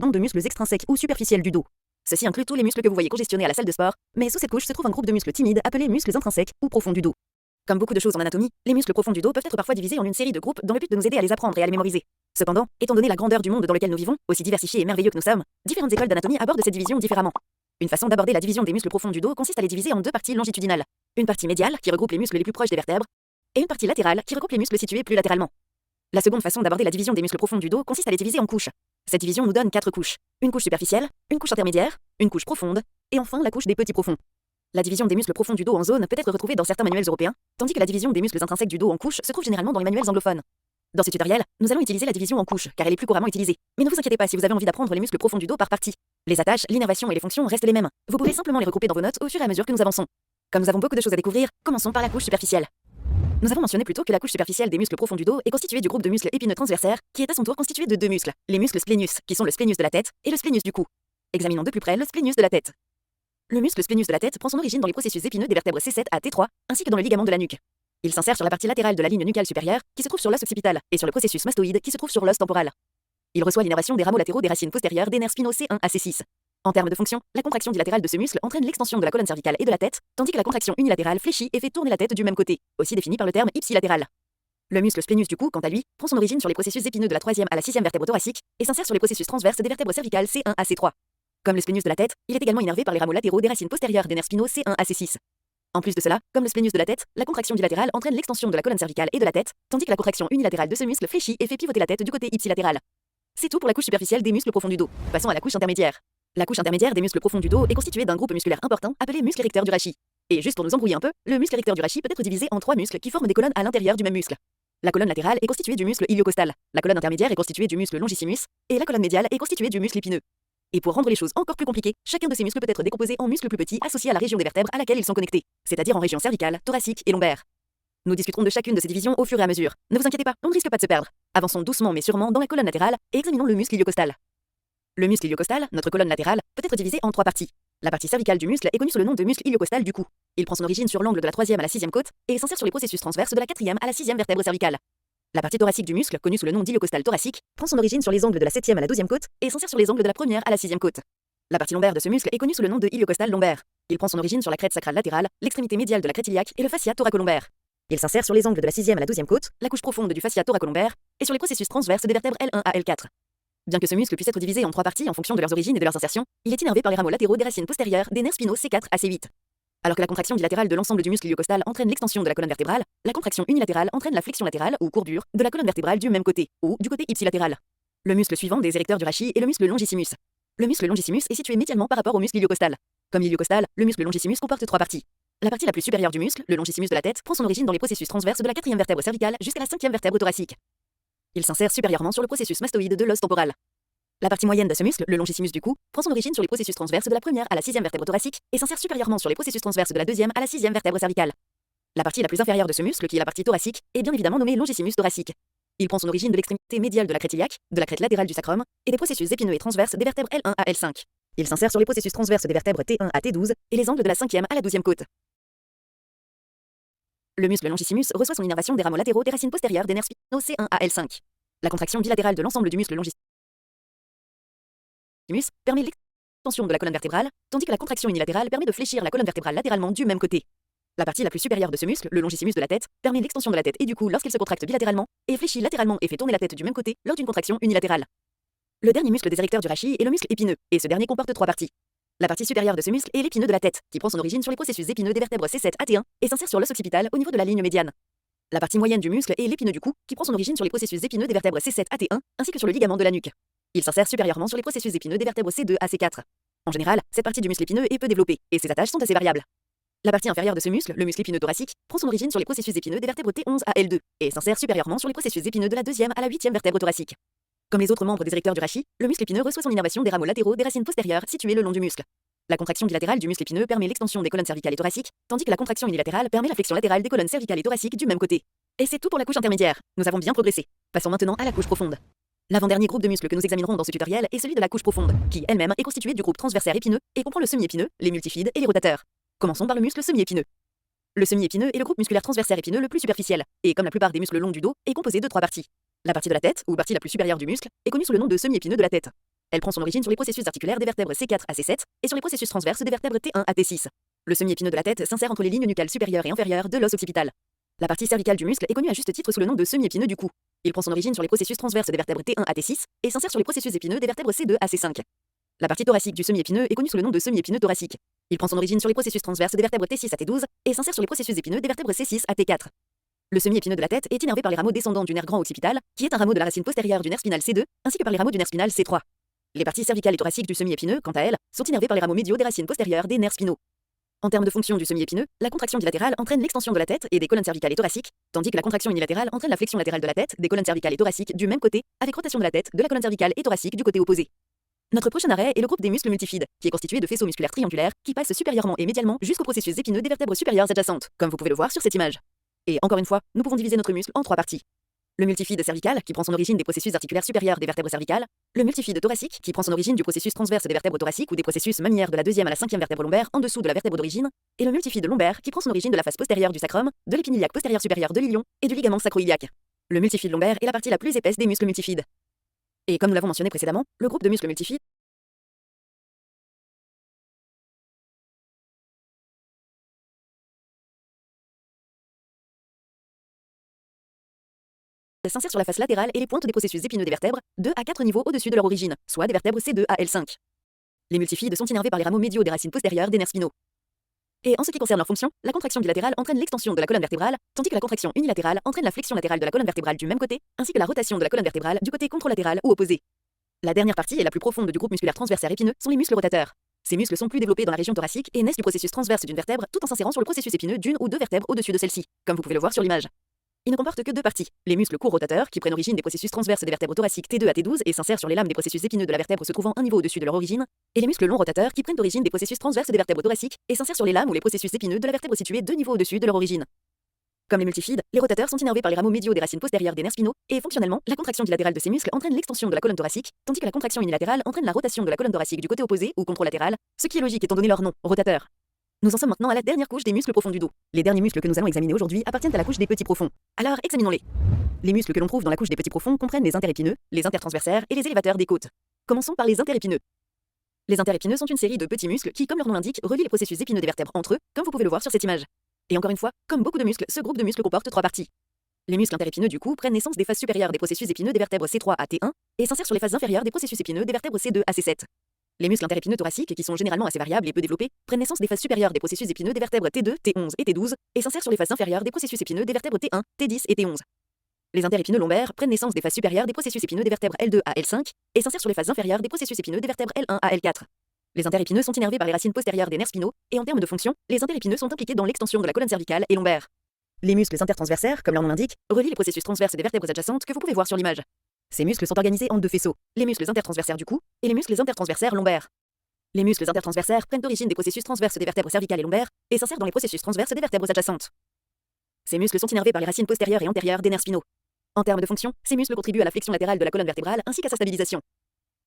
bande de muscles extrinsèques ou superficiels du dos. Ceci inclut tous les muscles que vous voyez congestionnés à la salle de sport, mais sous cette couche se trouve un groupe de muscles timides appelés muscles intrinsèques ou profonds du dos. Comme beaucoup de choses en anatomie, les muscles profonds du dos peuvent être parfois divisés en une série de groupes dans le but de nous aider à les apprendre et à les mémoriser. Cependant, étant donné la grandeur du monde dans lequel nous vivons, aussi diversifié et merveilleux que nous sommes, différentes écoles d'anatomie abordent cette division différemment. Une façon d'aborder la division des muscles profonds du dos consiste à les diviser en deux parties longitudinales. Une partie médiale, qui regroupe les muscles les plus proches des vertèbres, et une partie latérale, qui regroupe les muscles situés plus latéralement. La seconde façon d'aborder la division des muscles profonds du dos consiste à les diviser en couches. Cette division nous donne 4 couches. Une couche superficielle, une couche intermédiaire, une couche profonde, et enfin la couche des petits profonds. La division des muscles profonds du dos en zone peut être retrouvée dans certains manuels européens, tandis que la division des muscles intrinsèques du dos en couches se trouve généralement dans les manuels anglophones. Dans ce tutoriel, nous allons utiliser la division en couches, car elle est plus couramment utilisée. Mais ne vous inquiétez pas si vous avez envie d'apprendre les muscles profonds du dos par partie. Les attaches, l'innervation et les fonctions restent les mêmes. Vous pouvez simplement les regrouper dans vos notes au fur et à mesure que nous avançons. Comme nous avons beaucoup de choses à découvrir, commençons par la couche superficielle. Nous avons mentionné plus tôt que la couche superficielle des muscles profonds du dos est constituée du groupe de muscles épineux transversaires, qui est à son tour constitué de deux muscles, les muscles splénus, qui sont le splénus de la tête, et le splénus du cou. Examinons de plus près le splénus de la tête. Le muscle splénus de la tête prend son origine dans les processus épineux des vertèbres C7 à T3, ainsi que dans le ligament de la nuque. Il s'insère sur la partie latérale de la ligne nucale supérieure, qui se trouve sur l'os occipital, et sur le processus mastoïde, qui se trouve sur l'os temporal. Il reçoit l'innervation des rameaux latéraux des racines postérieures des nerfs spinaux C1 à C6. En termes de fonction, la contraction bilatérale de ce muscle entraîne l'extension de la colonne cervicale et de la tête, tandis que la contraction unilatérale fléchit et fait tourner la tête du même côté, aussi définie par le terme ipsilatéral. Le muscle splénus du cou, quant à lui, prend son origine sur les processus épineux de la 3e à la 6e vertèbre thoracique et s'insère sur les processus transverses des vertèbres cervicales C1 à C3. Comme le splénus de la tête, il est également innervé par les rameaux latéraux des racines postérieures des nerfs spinaux C1 à C6. En plus de cela, comme le splénus de la tête, la contraction bilatérale entraîne l'extension de la colonne cervicale et de la tête, tandis que la contraction unilatérale de ce muscle fléchit et fait pivoter la tête du côté ipsilatéral. C'est tout pour la couche superficielle des muscles profonds du dos. Passons à la couche intermédiaire. La couche intermédiaire des muscles profonds du dos est constituée d'un groupe musculaire important appelé muscle érecteur du rachis. Et juste pour nous embrouiller un peu, le muscle érecteur du rachis peut être divisé en 3 muscles qui forment des colonnes à l'intérieur du même muscle. La colonne latérale est constituée du muscle iliocostal, la colonne intermédiaire est constituée du muscle longissimus, et la colonne médiale est constituée du muscle épineux. Et pour rendre les choses encore plus compliquées, chacun de ces muscles peut être décomposé en muscles plus petits associés à la région des vertèbres à laquelle ils sont connectés, c'est-à-dire en région cervicale, thoracique et lombaire. Nous discuterons de chacune de ces divisions au fur et à mesure. Ne vous inquiétez pas, on ne risque pas de se perdre. Avançons doucement mais sûrement dans la colonne latérale et examinons le muscle iliocostal. Le muscle iliocostal, notre colonne latérale, peut être divisé en 3 parties. La partie cervicale du muscle est connue sous le nom de muscle iliocostal du cou. Il prend son origine sur l'angle de la 3e à la 6e côte et s'insère sur les processus transverses de la 4e à la 6e vertèbre cervicale. La partie thoracique du muscle, connue sous le nom d'iliocostal thoracique, prend son origine sur les angles de la 7e à la 12e côte et s'insère sur les angles de la 1re à la 6e côte. La partie lombaire de ce muscle est connue sous le nom de iliocostal lombaire. Il prend son origine sur la crête sacrale latérale, l'extrémité médiale de la crête iliaque et le fascia thoracolombaire. Il s'insère sur les angles de la 6e à la 12e côte, la couche profonde du fascia thoracolombaire, et sur les processus transverses des vertèbres L1 à L4. Bien que ce muscle puisse être divisé en 3 parties en fonction de leurs origines et de leurs insertions, il est innervé par les rameaux latéraux des racines postérieures des nerfs spinaux C4 à C8. Alors que la contraction bilatérale de l'ensemble du muscle iliocostal entraîne l'extension de la colonne vertébrale, la contraction unilatérale entraîne la flexion latérale ou courbure de la colonne vertébrale du même côté, ou du côté ipsilatéral. Le muscle suivant des érecteurs du rachis est le muscle longissimus. Le muscle longissimus est situé médialement par rapport au muscle iliocostal. Comme l'iliocostal, le muscle longissimus comporte 3 parties. La partie la plus supérieure du muscle, le longissimus de la tête, prend son origine dans les processus transverses de la 4e vertèbre cervicale jusqu'à la 5e vertèbre thoracique. Il s'insère supérieurement sur le processus mastoïde de l'os temporal. La partie moyenne de ce muscle, le longissimus du cou, prend son origine sur les processus transverses de la 1re à la 6e vertèbre thoracique et s'insère supérieurement sur les processus transverses de la 2e à la 6e vertèbre cervicale. La partie la plus inférieure de ce muscle, qui est la partie thoracique, est bien évidemment nommée longissimus thoracique. Il prend son origine de l'extrémité médiale de la crête iliaque, de la crête latérale du sacrum et des processus épineux et transverses des vertèbres L1 à L5. Il s'insère sur les processus transverses des vertèbres T1 à T12 et les angles de la 5e à la 12e côte. Le muscle longissimus reçoit son innervation des rameaux latéraux des racines postérieures des nerfs spinaux C1 à L5. La contraction bilatérale de l'ensemble du muscle longissimus permet l'extension de la colonne vertébrale, tandis que la contraction unilatérale permet de fléchir la colonne vertébrale latéralement du même côté. La partie la plus supérieure de ce muscle, le longissimus de la tête, permet l'extension de la tête et du cou lorsqu'elle se contracte bilatéralement, et fléchit latéralement et fait tourner la tête du même côté lors d'une contraction unilatérale. Le dernier muscle des érecteurs du rachis est le muscle épineux, et ce dernier comporte 3 parties. La partie supérieure de ce muscle est l'épineux de la tête, qui prend son origine sur les processus épineux des vertèbres C7 à T1 et s'insère sur l'os occipital au niveau de la ligne médiane. La partie moyenne du muscle est l'épineux du cou, qui prend son origine sur les processus épineux des vertèbres C7 à T1 ainsi que sur le ligament de la nuque. Il s'insère supérieurement sur les processus épineux des vertèbres C2 à C4. En général, cette partie du muscle épineux est peu développée, et ses attaches sont assez variables. La partie inférieure de ce muscle, le muscle épineux thoracique, prend son origine sur les processus épineux des vertèbres T11 à L2, et s'insère supérieurement sur les processus épineux de la 2e à la 8e vertèbre thoracique. Comme les autres membres des érecteurs du rachis, le muscle épineux reçoit son innervation des rameaux latéraux des racines postérieures situés le long du muscle. La contraction bilatérale du muscle épineux permet l'extension des colonnes cervicales et thoraciques, tandis que la contraction unilatérale permet la flexion latérale des colonnes cervicales et thoraciques du même côté. Et c'est tout pour la couche intermédiaire. Nous avons bien progressé. Passons maintenant à la couche profonde. L'avant-dernier groupe de muscles que nous examinerons dans ce tutoriel est celui de la couche profonde, qui elle-même est constituée du groupe transversaire épineux et comprend le semi-épineux, les multifides et les rotateurs. Commençons par le muscle semi-épineux. Le semi-épineux est le groupe musculaire transversaire épineux le plus superficiel, et comme la plupart des muscles longs du dos, est composé de 3 parties. La partie de la tête, ou partie la plus supérieure du muscle, est connue sous le nom de semi-épineux de la tête. Elle prend son origine sur les processus articulaires des vertèbres C4 à C7 et sur les processus transverses des vertèbres T1 à T6. Le semi-épineux de la tête s'insère entre les lignes nucales supérieures et inférieures de l'os occipital. La partie cervicale du muscle est connue à juste titre sous le nom de semi-épineux du cou. Il prend son origine sur les processus transverses des vertèbres T1 à T6 et s'insère sur les processus épineux des vertèbres C2 à C5. La partie thoracique du semi-épineux est connue sous le nom de semi-épineux thoracique. Il prend son origine sur les processus transverses des vertèbres T6 à T12 et s'insère sur les processus épineux des vertèbres C6 à T4. Le semi-épineux de la tête est innervé par les rameaux descendants du nerf grand occipital, qui est un rameau de la racine postérieure du nerf spinal C2, ainsi que par les rameaux du nerf spinal C3. Les parties cervicales et thoraciques du semi-épineux, quant à elles, sont innervées par les rameaux médiaux des racines postérieures des nerfs spinaux. En termes de fonction du semi-épineux, la contraction bilatérale entraîne l'extension de la tête et des colonnes cervicales et thoraciques, tandis que la contraction unilatérale entraîne la flexion latérale de la tête, des colonnes cervicales et thoraciques du même côté, avec rotation de la tête, de la colonne cervicale et thoracique du côté opposé. Notre prochain arrêt est le groupe des muscles multifides, qui est constitué de faisceaux musculaires triangulaires qui passent supérieurement et médialement jusqu'aux processus épineux des vertèbres supérieures adjacentes, comme vous pouvez le voir sur cette image. Et encore une fois, nous pouvons diviser notre muscle en 3 parties. Le multifide cervical, qui prend son origine des processus articulaires supérieurs des vertèbres cervicales, le multifide thoracique, qui prend son origine du processus transverse des vertèbres thoraciques ou des processus mammillaires de la 2e à la 5e vertèbre lombaire en dessous de la vertèbre d'origine, et le multifide lombaire, qui prend son origine de la face postérieure du sacrum, de l'épine iliaque postérieure supérieure de l'ilion et du ligament sacro-iliaque. Le multifide lombaire est la partie la plus épaisse des muscles multifides. Et comme nous l'avons mentionné précédemment, le groupe de muscles multifides s'insère sur la face latérale et les pointes des processus épineux des vertèbres, 2 à 4 niveaux au-dessus de leur origine, soit des vertèbres C2 à L5. Les multifides sont innervés par les rameaux médiaux des racines postérieures des nerfs spinaux. Et en ce qui concerne leur fonction, la contraction bilatérale entraîne l'extension de la colonne vertébrale, tandis que la contraction unilatérale entraîne la flexion latérale de la colonne vertébrale du même côté, ainsi que la rotation de la colonne vertébrale du côté contralatéral ou opposé. La dernière partie et la plus profonde du groupe musculaire transversaire épineux sont les muscles rotateurs. Ces muscles sont plus développés dans la région thoracique et naissent du processus transverse d'une vertèbre tout en s'insérant sur le processus épineux d'une ou deux vertèbres au-dessus de celle-ci, comme vous pouvez le voir sur l'image. Il ne comporte que 2 parties, les muscles courts rotateurs qui prennent origine des processus transverses des vertèbres thoraciques T2 à T12 et s'insèrent sur les lames des processus épineux de la vertèbre se trouvant un niveau au-dessus de leur origine, et les muscles longs rotateurs qui prennent origine des processus transverses des vertèbres thoraciques et s'insèrent sur les lames ou les processus épineux de la vertèbre située 2 niveaux au-dessus de leur origine. Comme les multifides, les rotateurs sont innervés par les rameaux médiaux des racines postérieures des nerfs spinaux, et fonctionnellement, la contraction bilatérale de ces muscles entraîne l'extension de la colonne thoracique, tandis que la contraction unilatérale entraîne la rotation de la colonne thoracique du côté opposé ou contralatéral, ce qui est logique étant donné leur nom, rotateur. Nous en sommes maintenant à la dernière couche des muscles profonds du dos. Les derniers muscles que nous allons examiner aujourd'hui appartiennent à la couche des petits profonds. Alors, examinons-les. Les muscles que l'on trouve dans la couche des petits profonds comprennent les interépineux, les intertransversaires et les élévateurs des côtes. Commençons par les interépineux. Les interépineux sont une série de petits muscles qui, comme leur nom l'indique, relient les processus épineux des vertèbres entre eux, comme vous pouvez le voir sur cette image. Et encore une fois, comme beaucoup de muscles, ce groupe de muscles comporte 3 parties. Les muscles interépineux du cou prennent naissance des faces supérieures des processus épineux des vertèbres C3 à T1 et s'insèrent sur les faces inférieures des processus épineux des vertèbres C2 à C7. Les muscles interépineux thoraciques, qui sont généralement assez variables et peu développés, prennent naissance des faces supérieures des processus épineux des vertèbres T2, T11 et T12 et s'insèrent sur les faces inférieures des processus épineux des vertèbres T1, T10 et T11. Les interépineux lombaires prennent naissance des faces supérieures des processus épineux des vertèbres L2 à L5 et s'insèrent sur les faces inférieures des processus épineux des vertèbres L1 à L4. Les interépineux sont innervés par les racines postérieures des nerfs spinaux et en termes de fonction, les interépineux sont impliqués dans l'extension de la colonne cervicale et lombaire. Les muscles intertransversaires, comme leur nom l'indique, relient les processus transverses des vertèbres adjacentes que vous pouvez voir sur l'image. Ces muscles sont organisés en 2 faisceaux, les muscles intertransversaires du cou et les muscles intertransversaires lombaires. Les muscles intertransversaires prennent origine des processus transverses des vertèbres cervicales et lombaires et s'insèrent dans les processus transverses des vertèbres adjacentes. Ces muscles sont innervés par les racines postérieures et antérieures des nerfs spinaux. En termes de fonction, ces muscles contribuent à la flexion latérale de la colonne vertébrale ainsi qu'à sa stabilisation.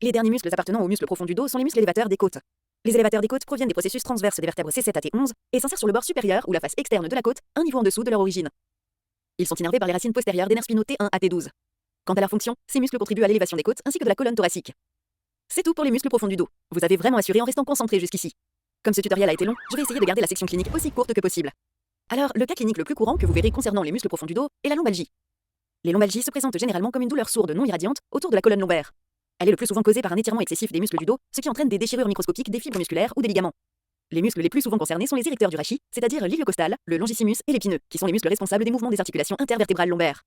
Les derniers muscles appartenant aux muscles profonds du dos sont les muscles élévateurs des côtes. Les élévateurs des côtes proviennent des processus transverses des vertèbres C7 à T11 et s'insèrent sur le bord supérieur ou la face externe de la côte, un niveau en dessous de leur origine. Ils sont innervés par les racines postérieures des nerfs spinaux T1 à T12. Quant à leur fonction, ces muscles contribuent à l'élévation des côtes ainsi que de la colonne thoracique. C'est tout pour les muscles profonds du dos. Vous avez vraiment assuré en restant concentré jusqu'ici. Comme ce tutoriel a été long, je vais essayer de garder la section clinique aussi courte que possible. Alors, le cas clinique le plus courant que vous verrez concernant les muscles profonds du dos est la lombalgie. Les lombalgies se présentent généralement comme une douleur sourde non irradiante autour de la colonne lombaire. Elle est le plus souvent causée par un étirement excessif des muscles du dos, ce qui entraîne des déchirures microscopiques des fibres musculaires ou des ligaments. Les muscles les plus souvent concernés sont les érecteurs du rachis, c'est-à-dire l'iliocostal, le longissimus et l'épineux, qui sont les muscles responsables des mouvements des articulations intervertébrales lombaires.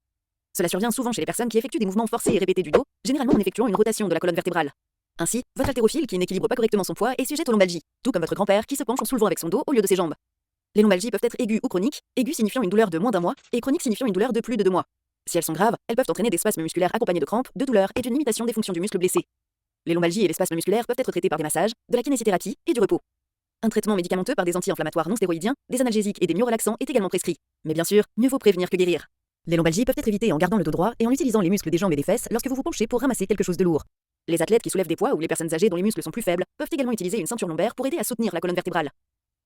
Cela survient souvent chez les personnes qui effectuent des mouvements forcés et répétés du dos, généralement en effectuant une rotation de la colonne vertébrale. Ainsi, votre haltérophile qui n'équilibre pas correctement son poids est sujette aux lombalgies, tout comme votre grand-père qui se penche en soulevant avec son dos au lieu de ses jambes. Les lombalgies peuvent être aiguës ou chroniques, aiguës signifiant une douleur de moins d'1 mois et chroniques signifiant une douleur de plus de 2 mois. Si elles sont graves, elles peuvent entraîner des spasmes musculaires accompagnés de crampes, de douleurs et d'une limitation des fonctions du muscle blessé. Les lombalgies et les spasmes musculaires peuvent être traités par des massages, de la kinésithérapie et du repos. Un traitement médicamenteux par des anti-inflammatoires non stéroïdiens, des analgésiques et des myorelaxants est également prescrit. Mais bien sûr, mieux vaut prévenir que guérir. Les lombalgies peuvent être évitées en gardant le dos droit et en utilisant les muscles des jambes et des fesses lorsque vous vous penchez pour ramasser quelque chose de lourd. Les athlètes qui soulèvent des poids ou les personnes âgées dont les muscles sont plus faibles peuvent également utiliser une ceinture lombaire pour aider à soutenir la colonne vertébrale.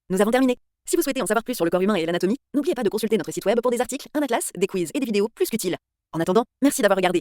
Nous avons terminé. Si vous souhaitez en savoir plus sur le corps humain et l'anatomie, n'oubliez pas de consulter notre site web pour des articles, un atlas, des quiz et des vidéos plus qu'utiles. En attendant, merci d'avoir regardé.